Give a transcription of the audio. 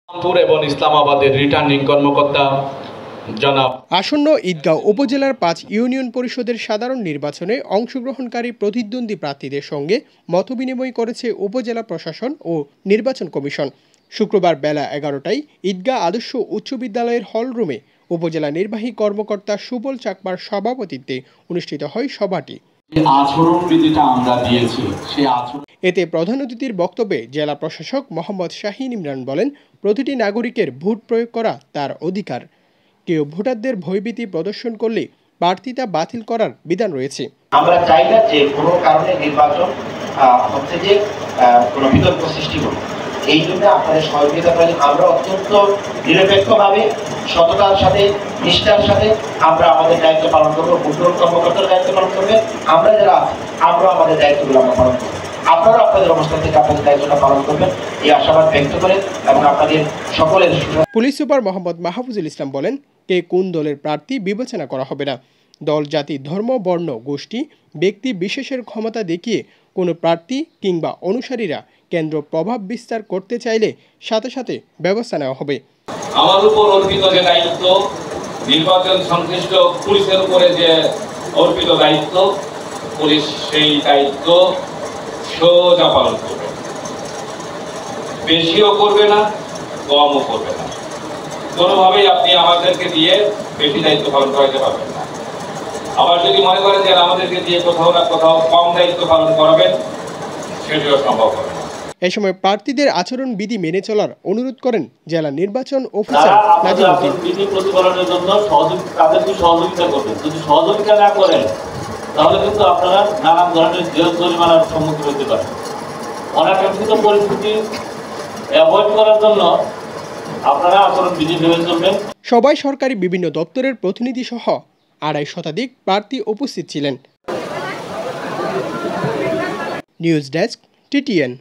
এবং ইসলামাবাদের রিটার্নিং কর্মকর্তা জনাব। আসন্ন ঈদগাঁও উপজেলার 5 ইউনিয়ন পরিষদের সাধারণ নির্বাচনে অংশগ্রহণকারী প্রতিদ্বন্দ্বী প্রার্থীদের সঙ্গে মতবিনিময় করেছে উপজেলা প্রশাসন ও নির্বাচন কমিশন। শুক্রবার বেলা 11টায় ঈদগাঁ আদর্শ উচ্চ বিদ্যালয়ের হলরুমে উপজেলা নির্বাহী কর্মকর্তা সুবল চাকমার সভাপতিত্বে অনুষ্ঠিত হয় সভাটি। এতে প্রধান অতিথির বক্তব্যে জেলা প্রশাসক মোহাম্মদ শাহিন ইমরান বলেন, প্রতিটি নাগরিকের ভোট প্রয়োগ করা তার অধিকার। কেউ ভোটারদের ভয়ভীতি প্রদর্শন করলে প্রার্থিতা বাতিল করার বিধান রয়েছে। আমরা চাই না যে কোনো কারণে নির্বাচন হচ্ছে যে কোনো বিতর্ক সৃষ্টি করবে। এই জন্য আপনাদের সহযোগিতা করেন। আমরা অত্যন্ত নিরপেক্ষভাবে সততার সাথে নিষ্ঠার সাথে আমরা আমাদের দায়িত্ব পালন করবো। ভোট কর্মকর্তার দায়িত্ব পালন করবে, আমরা যারা আমরা আমাদের দায়িত্বগুলো আমরা পালন করবো। আপনারা আপনাদের অবস্থান থেকে আপনাদের দায়িত্বটা পালন করবেন এই আশাবাদ ব্যক্ত করেন এবং আপনাদের সকলের। পুলিশ সুপার মোহাম্মদ মাহফুজুল ইসলাম বলেন, কে কোন দলের প্রার্থী বিবেচনা করা হবে না। দল, জাতি, ধর্ম, বর্ণ, গোষ্ঠী, ব্যক্তি বিশেষের ক্ষমতা দেখিয়ে কোনো প্রার্থী কিংবা অনুসারীরা কেন্দ্র প্রভাব বিস্তার করতে চাইলে সাথে সাথে ব্যবস্থা নেওয়া হবে। আমার উপর অর্পিত যে দায়িত্ব, নির্বাচন সংশ্লিষ্ট পুলিশের উপরে যে অর্পিত দায়িত্ব, পুলিশ সেই দায়িত্ব সোজা পালন করবে। বেশিও করবে না, কমও করবে না। কোনোভাবেই আপনি আমাদেরকে দিয়ে বেশি দায়িত্ব পালন করাতে পারবেন না। আবার যদি মনে করেন যে আমাদেরকে দিয়ে কোথাও না কোথাও কম দায়িত্ব পালন করাবেন, সেটিও সম্ভব হবে না। এই সময় প্রার্থীদের আচরণ বিধি মেনে চলার অনুরোধ করেন জেলা নির্বাচন অফিসার নাজিমুদ্দিন। বিধি প্রতিপালনের জন্য তাদেরকে সহযোগিতা করবেন। যদি সহযোগিতা না করেন তাহলে কিন্তু আপনারা নানান ধরনের জেল জরিমানার সম্মুখীন হতে পারেন। অনাকাঙ্ক্ষিত পরিস্থিতি অ্যাভয়েড করার জন্য আপনারা আচরণ বিধি মেনে চলবেন। সবাই সরকারি বিভিন্ন দপ্তরের প্রতিনিধি সহ 250 শতাধিক প্রার্থী উপস্থিত ছিলেন। News desk, TTN।